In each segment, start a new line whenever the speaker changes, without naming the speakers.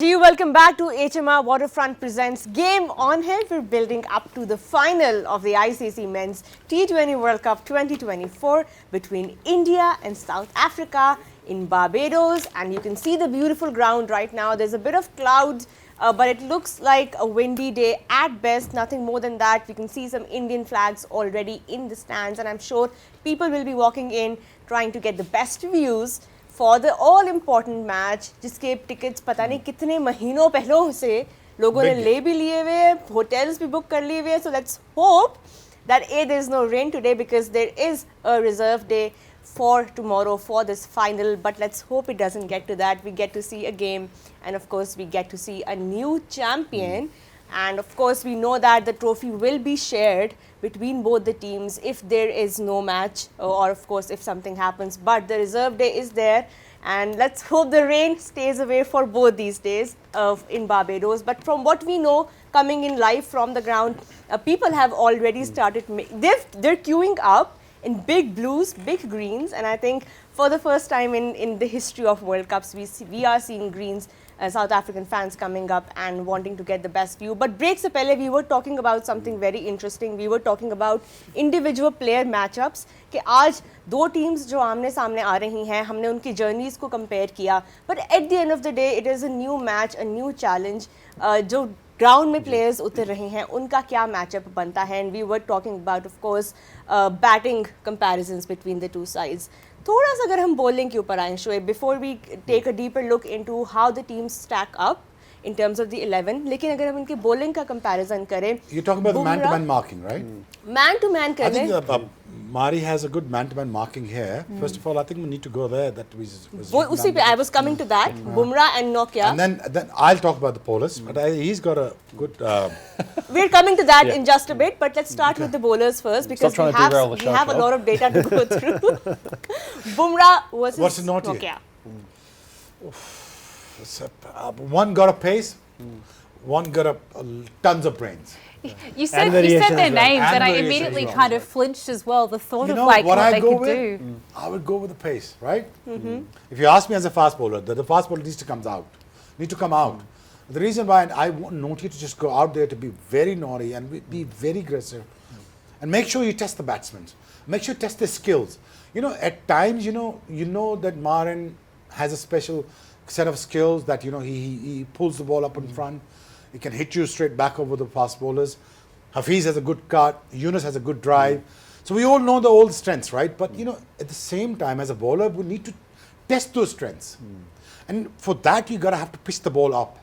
Welcome back to HMR Waterfront Presents Game On Here. We're building up to the final of the ICC Men's T20 World Cup 2024 between India and South Africa in Barbados. And you can see the beautiful ground right now. There's a bit of clouds, but it looks like a windy day at best, nothing more than that. We can see some Indian flags already in the stands, and I'm sure people will be walking in trying to get the best views for the all-important match, जिसके tickets पता नहीं कितने महीनों पहलों से लोगों ने ले भी लिए हुए हैं, hotels भी book कर लिए हुए हैं. So let's hope that there is no rain today because there is a reserve day for tomorrow for this final. But let's hope it doesn't get to that. We get to see a game, and of course we get to see a new champion. And of course we know that the trophy will be shared between both the teams if there is no match or of course if something happens. But the reserve day is there, and let's hope the rain stays away for both these days in Barbados. But from what we know, coming in live from the ground, people have already started, they're queuing up in big blues, big greens, and I think for the first time in the history of World Cups, we are seeing greens. South African fans coming up and wanting to get the best view. But break se pehle we were talking about something very interesting. We were talking about individual player matchups. कि आज दो teams जो आमने सामने आ रही हैं, हमने उनकी journeys को compare किया. But at the end of the day, it is a new match, a new challenge. जो ground में players उतर रहे हैं, उनका क्या matchup बनता है? And we were talking about, of course, batting comparisons between the two sides. थोड़ा सा अगर हम bowling के ऊपर आएं, Shoaib, before we take a deeper look into how the teams stack up in terms of the 11, लेकिन अगर हम इनके bowling का comparison करें,
you're talking about the man-to-man marking, right?
Man-to-man
I
करें.
think Mari has a good man-to-man marking here. First of all, I think we need to go there. That was
वो उसी पे I was coming to that. Bumrah and Nokia.
And then I'll talk about the bowlers. But he's got a good.
We're coming to that in just a bit, but let's start with the bowlers first because we have a lot of data to go through. Bumrah versus Nokia.
One got a pace, one got a tons of brains.
You said their names, and I immediately kind of flinched as well. The thought of like what they could do.
I would go with the pace, right? If you ask me as a fast bowler, the fast bowler needs to come out. The reason why I want Nokia to just go out there to be very naughty and be very aggressive, and make sure you test the batsmen. Make sure you test their skills. You know, at times, you know that Marin has a special set of skills that he pulls the ball up in front. He can hit you straight back over the fast bowlers. Hafiz has a good cut. Younis has a good drive. So we all know the old strengths, right? But at the same time, as a bowler, we need to test those strengths. And for that, you gotta have to pitch the ball up.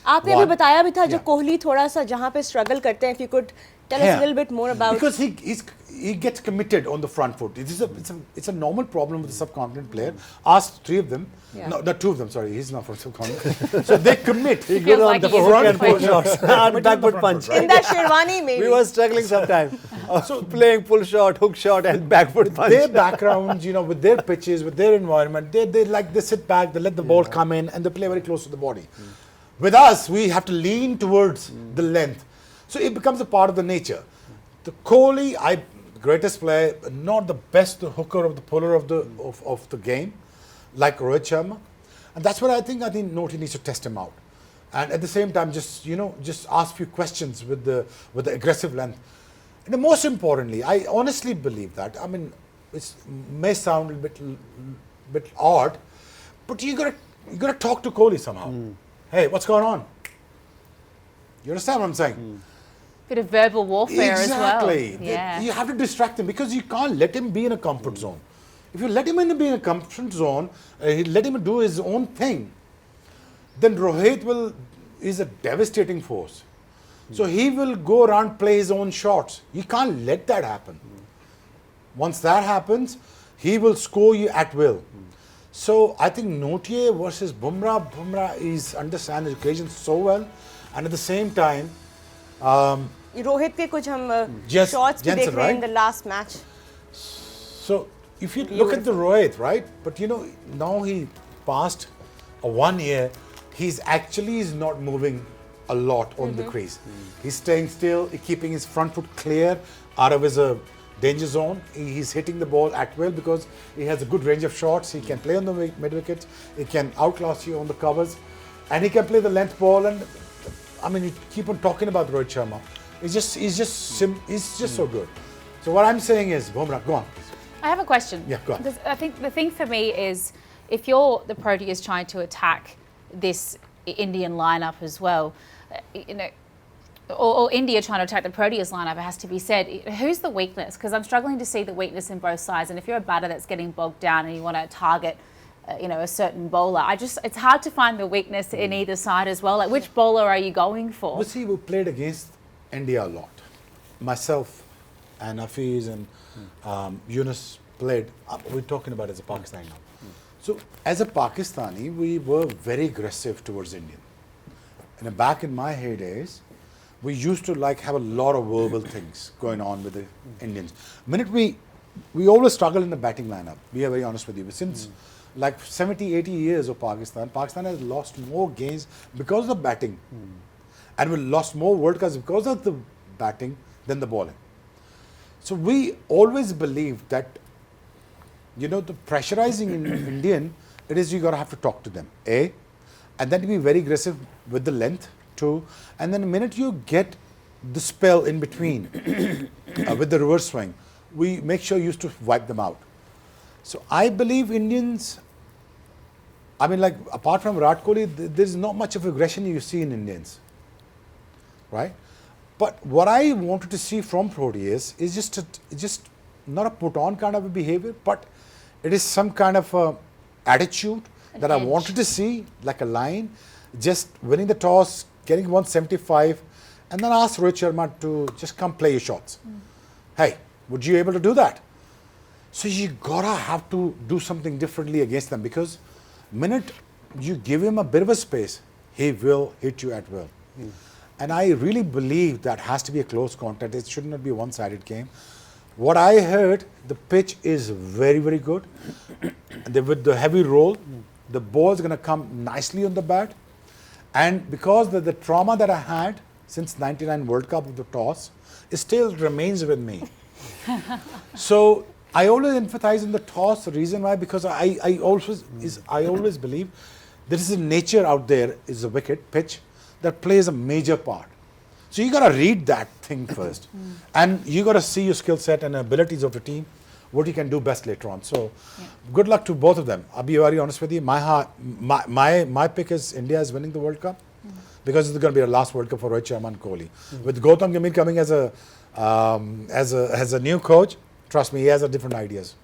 आपने अभी बताया भी था जब कोहली थोड़ा सा जहाँ पे struggle करते हैं. If you could tell us a little bit more about.
Because he gets committed on the front foot. It's a normal problem with the subcontinent player. Ask three of them. Yeah. No, not two of them. Sorry, he's not from subcontinent. So they commit.
He goes on the front pull shots, back foot punch.
In that Sherwani, maybe.
We were struggling sometimes. So playing pull shot, hook shot, and back foot punch.
Their backgrounds, with their pitches, with their environment, they sit back, they let the ball come in, and they play very close to the body. With us, we have to lean towards the length. So it becomes a part of the nature. The Kohli, greatest player, not the best hooker of the puller of the game, like Rohit Sharma, and that's what I think Nokia needs to test him out, and at the same time just ask few questions with the aggressive length. And the most importantly, I honestly believe that. I mean, it may sound a bit odd, but you gotta talk to Kohli somehow. Hey, what's going on? You understand what I'm saying?
Bit of verbal warfare as well.
Exactly.
Yeah.
You have to distract him because you can't let him be in a comfort zone. If you let him be in a comfort zone, let him do his own thing, then Rohit is a devastating force. So he will go around, play his own shots. You can't let that happen. Once that happens, he will score you at will. So I think Nokia versus Bumrah understands the occasion so well, and at the same time,
Rohit के कुछ हम shots भी देख रहे हैं in the last match.
So if you look at the Rohit, right? But now he passed a 1 year. He's actually not moving a lot on the crease. He's staying still, keeping his front foot clear out of his danger zone. He's hitting the ball at will because he has a good range of shots. He can play on the mid wickets. He can outclass you on the covers. And he can play the length ball, and I mean, you keep on talking about Rohit Sharma. He's just so good. So what I'm saying is, Bumrah, go on.
I have a question.
Yeah, go on.
Because I think the thing for me is, if you're the Proteas trying to attack this Indian lineup as well, you know, or India trying to attack the Proteas lineup, it has to be said, who's the weakness? Because I'm struggling to see the weakness in both sides. And if you're a batter that's getting bogged down and you want to target, you know, a certain bowler, it's hard to find the weakness in either side as well. Like, which bowler are you going for?
Well, see, we played against India a lot. Myself and Hafiz and Younis played. We're talking about as a Pakistani now. So, as a Pakistani, we were very aggressive towards Indian. And back in my heydays, we used to like have a lot of verbal things going on with the Indians. Minute we always struggle in the batting lineup. We are very honest with you. Since like 70, 80 years of Pakistan has lost more games because of the batting. And we lost more World Cups because of the batting than the bowling. So we always believed that, you know, the pressurizing in Indian, it is you got to have to talk to them, A. And then to be very aggressive with the length, 2. And then the minute you get the spell in between with the reverse swing, we make sure you used to wipe them out. So I believe Indians, I mean, like, apart from Virat Kohli, there's not much of aggression you see in Indians, right? But what I wanted to see from Proteas is just not a put-on kind of a behavior, but it is some kind of a attitude that I wanted to see, like a line, just winning the toss, getting 175, and then ask Rohit Sharma to just come play your shots. Hey, would you able to do that? So you gotta have to do something differently against them, because minute you give him a bit of a space, he will hit you at will. And I really believe that has to be a close contest. It should not be a one-sided game. What I heard, the pitch is very, very good. With the heavy roll, the ball is going to come nicely on the bat. And because the trauma that I had since '99 World Cup of the toss, it still remains with me. So I always emphasize on the toss. The reason why, because I always believe there is a nature out there, is a wicket pitch that plays a major part. So you got to read that thing first, and you got to see your skill set and abilities of the team, what you can do best later on. So good luck to both of them. I'll be very honest with you. My pick is India is winning the World Cup, because it's going to be our last World Cup for Rohit Sharma and Kohli. With Gautam Gambhir coming as a new coach, trust me, he has different ideas.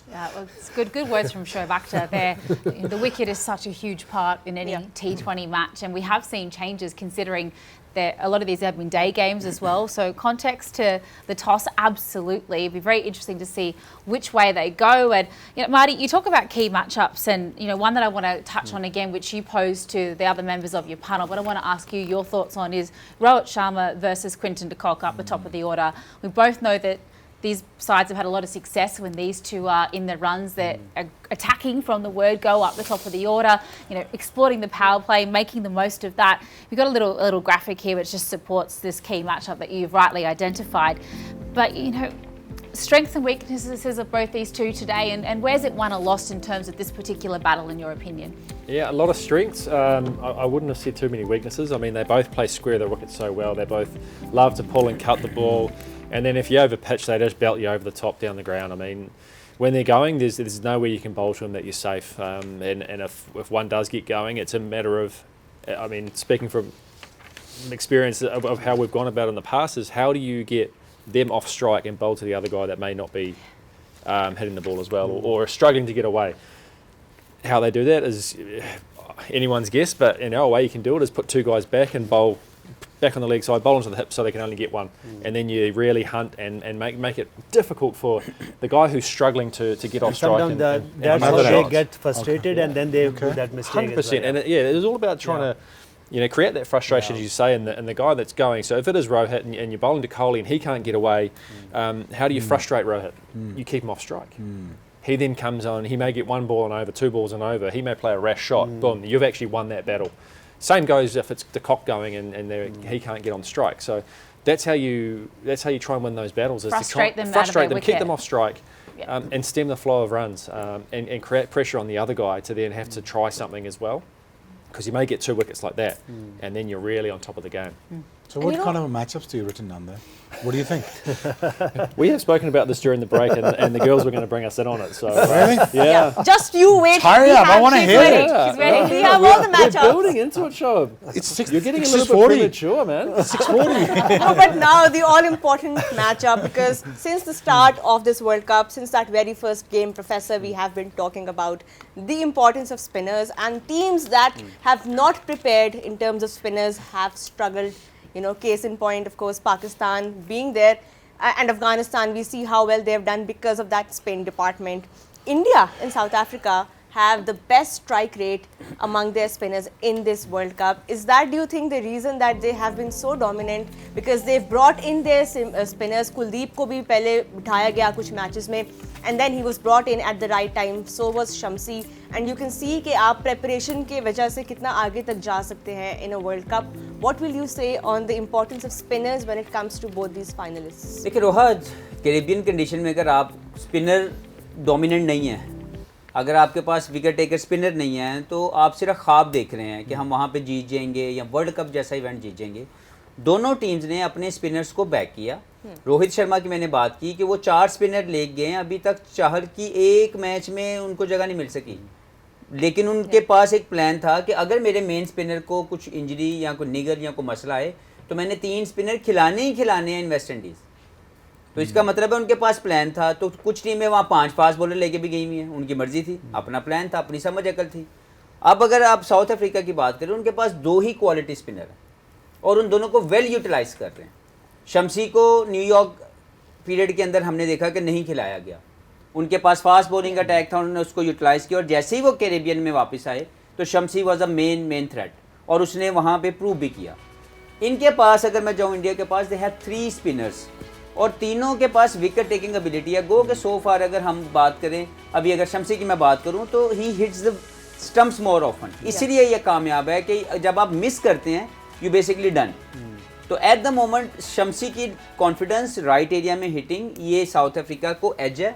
Yeah, well, it's good words from Shoaib Akhtar there. The wicket is such a huge part in any T20 match, and we have seen changes considering that a lot of these have been day games as well. So context to the toss, absolutely. It'd be very interesting to see which way they go. And you know, Marty, you talk about key matchups, and you know, one that I want to touch on again, which you posed to the other members of your panel, but I want to ask you your thoughts on, is Rohit Sharma versus Quinton de Kock up the top of the order. We both know that these sides have had a lot of success when these two are in the runs. They're attacking from the word go up the top of the order, you know, exploiting the power play, making the most of that. We've got a little graphic here which just supports this key matchup that you've rightly identified. But, you know, strengths and weaknesses of both these two today, and where's it won or lost in terms of this particular battle, in your opinion?
Yeah, a lot of strengths. I wouldn't have said too many weaknesses. I mean, they both play square the wicket so well. They both love to pull and cut the ball. And then if you overpitch, they just belt you over the top down the ground. I mean, when they're going, there's nowhere you can bowl to them that you're safe. And if one does get going, it's a matter of, I mean, speaking from experience of how we've gone about it in the past, is how do you get them off strike and bowl to the other guy that may not be hitting the ball as well, or struggling to get away. How they do that is anyone's guess, but in our way you can do it is put two guys back and bowl back on the leg side, bowl onto the hip so they can only get one. And then you really hunt and make it difficult for the guy who's struggling to get off strike.
Sometimes that's how they get frustrated and then they do that mistake
100%.
as well.
And it was all about trying to, you know, create that frustration, as you say, in the guy that's going. So if it is Rohit and you're bowling to Kohli and he can't get away, how do you frustrate Rohit? You keep him off strike. He then comes on, he may get one ball and over, two balls and over, he may play a rash shot, boom, you've actually won that battle. Same goes if it's the Cock going and he can't get on strike. So that's how you try and win those battles.
Frustrate them,
keep them off strike, and stem the flow of runs, and create pressure on the other guy to then have to try something as well. because you may get 2 wickets like that, and then you're really on top of the game.
So what kind of matchups do you written down there? What do you think?
We have spoken about this during the break, and the girls were going to bring us in on it. So
Really?
yeah.
Just you wait.
Hurry
We
up, I
have-
wanna
she's
hear
ready.
it.
She's ready. We have all the
We're
matchups.
building into it, Shoaib. You're getting a little bit
640.
premature, man.
640.
No, but now the all-important matchup, because since the start of this World Cup, since that very first game, Professor, we have been talking about the importance of spinners, and teams that have not prepared in terms of spinners have struggled. You know, case in point, of course, Pakistan being there, and Afghanistan, we see how well they have done because of that spin department. India and South Africa have the best strike rate among their spinners in this World Cup. Is that, do you think, the reason that they have been so dominant? Because they've brought in their spinners. Kuldeep ko bhi pehle bithaya gaya kuch matches mein, and then he was brought in at the right time. So was Shamsi, and you can see कि आप preparation के वजह से कितना आगे तक जा सकते हैं in a World Cup. What will you say on the importance of spinners when it comes to both these finalists?
देखिए रोहत, कैरेबियन कंडीशन में अगर आप स्पिनर डोमिनेंट नहीं है, अगर आपके पास विकेट टेकर स्पिनर नहीं है, तो आप सिर्फ ख्वाब देख रहे हैं कि हम वहाँ पे जीत जाएंगे या वर्ल्ड कप जैसा इवेंट जीत जाएंगे। दोनों टीम्स ने अपने स्पिनर्स को बैक किया। रोहित शर्मा की मैंने बात की कि वो 4 स्पिनर ले गए हैं, अभी तक चाहर की एक मैच में उनको जगह नहीं मिल सकी, लेकिन उनके पास एक प्लान था कि अगर मेरे मेन स्पिनर को कुछ इंजरी या कोई निगर या कोई मसला है तो मैंने 3 स्पिनर खिलाने ही खिलाने हैं इन वेस्ट इंडीज़। तो इसका मतलब है उनके पास प्लान था। तो कुछ टीमें वहाँ 5 फास्ट बॉलर लेके भी गई हुई हैं, उनकी मर्जी थी, अपना प्लान था, अपनी समझ अकल थी। अब अगर आप साउथ अफ्रीका की बात करें, उनके पास 2 ही क्वालिटी स्पिनर हैं और उन दोनों को वेल यूटिलाइज कर रहे हैं। शमसी को न्यूयॉर्क पीरियड के अंदर हमने देखा कि नहीं खिलाया गया, उनके पास फास्ट बॉलिंग अटैक था, उन्होंने उसको यूटिलाइज़ किया और जैसे ही वो कैरेबियन में वापस आए तो शमसी वॉज अ मेन थ्रेट और उसने वहाँ पे प्रूव भी किया। इनके पास अगर मैं जाऊँ, इंडिया के पास दे हैव 3 स्पिनर्स और तीनों के पास विकेट टेकिंग एबिलिटी है। गो के सो फार अगर हम बात करें, अभी अगर शमसी की मैं बात करूँ तो he hits the stumps more often, इसीलिए ये कामयाब है कि जब आप मिस करते हैं यू बेसिकली डन। तो एट द मोमेंट शमसी की कॉन्फिडेंस राइट एरिया में हिटिंग, ये साउथ अफ्रीका को एज है।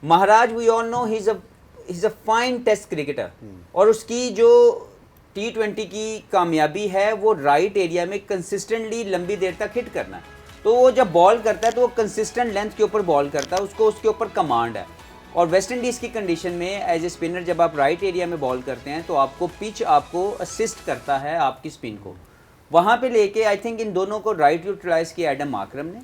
Maharaj we all know he is a fine test cricketer और उसकी जो T20 की कामयाबी है वो राइट एरिया में कंसिस्टेंटली लंबी देर तक हिट करना है। तो वो जब बॉल करता है तो वो कंसिस्टेंट लेंथ के ऊपर बॉल करता है, उसको उसके ऊपर कमांड है। और वेस्ट इंडीज़ की कंडीशन में एज ए स्पिनर जब आप राइट एरिया में बॉल करते हैं तो आपको पिच आपको असिस्ट करता है आपकी स्पिन को। वहाँ पे लेके आई थिंक इन दोनों को राइट यूटिलाइज़ किया एडम माकरम ने।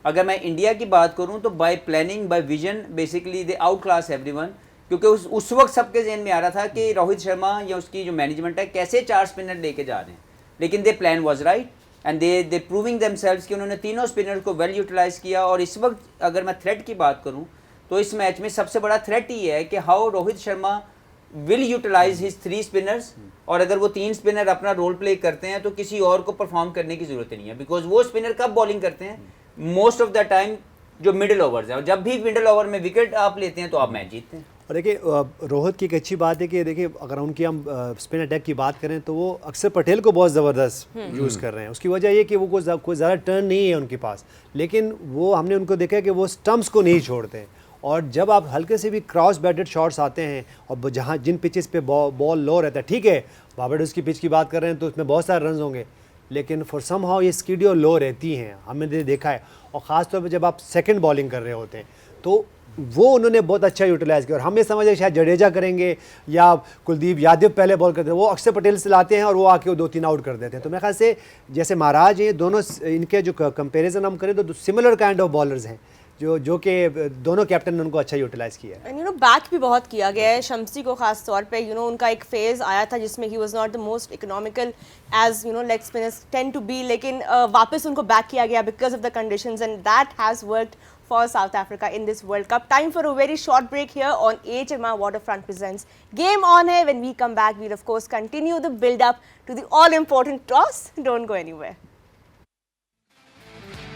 अगर मैं इंडिया की बात करूँ तो bye planning bye vision basically they out class everyone, क्योंकि उस वक्त सबके जहन में आ रहा था कि रोहित शर्मा या उसकी जो मैनेजमेंट है कैसे 4 स्पिनर लेके जा रहे हैं, लेकिन दे plan was right and they proving themselves कि उन्होंने तीनों स्पिनर को वेल यूटिलाइज़ किया। और इस वक्त अगर मैं थ्रेट की बात करूँ तो इस मैच में सबसे बड़ा थ्रेट ही है कि how Rohit Sharma will utilize his 3 spinners, और अगर वो 3 स्पिनर अपना रोल प्ले करते हैं तो किसी और को परफॉर्म करने की ज़रूरत नहीं है, बिकॉज वो स्पिनर कब बॉलिंग करते हैं मोस्ट ऑफ द टाइम जो मिडिल ओवर्स है, और जब भी मिडिल ओवर में विकेट आप लेते हैं तो आप मैच जीतते हैं।
और देखिए रोहित की एक अच्छी बात है कि देखिए अगर उनकी हम स्पिन अटैक की बात करें तो वो अक्सर पटेल को बहुत ज़बरदस्त यूज़ कर रहे हैं। उसकी वजह ये कि वो कोई ज़्यादा टर्न नहीं है उनके पास, लेकिन वो हमने उनको देखा है कि वो स्टम्प्स को नहीं छोड़ते हैं। और जब आप हल्के से भी क्रॉस बैटेड शॉट्स आते हैं और जहाँ जिन पिचेस पे बॉल लो रहता है, ठीक है बारबाडोस की पिच की बात कर रहे हैं तो उसमें बहुत सारे रन होंगे, लेकिन फॉर सम हाउ ये स्किड और लो रहती हैं, हमने देखा है। और ख़ास तौर पे जब आप सेकंड बॉलिंग कर रहे होते हैं तो वो उन्होंने बहुत अच्छा यूटिलाइज़ किया। और हमें समझे शायद जडेजा करेंगे या कुलदीप यादव पहले बॉल करते हैं, वो अक्षर पटेल से लाते हैं और वो आके 2-3 आउट कर देते हैं। तो मेरे ख्याल से जैसे महाराज हैं दोनों, इनके जो कंपेरिजन हम करें तो सिमिलर काइंड ऑफ बॉलर्स हैं जो कि दोनों कैप्टन ने उनको अच्छा यूटिलाइज किया है।
एंड यू नो बैक भी बहुत किया गया है शमसी को, खास तौर पे यू नो उनका एक फेज आया था जिसमें he was not the most economical as you know leg spinners tend to be, लेकिन वापस उनको बैक किया गया because of the conditions and that has worked for South Africa in this World Cup. Time for a very short break here on HMR Waterfront presents Game On Air. When we come back, we'll of course continue the build up to the all important toss. Don't go anywhere.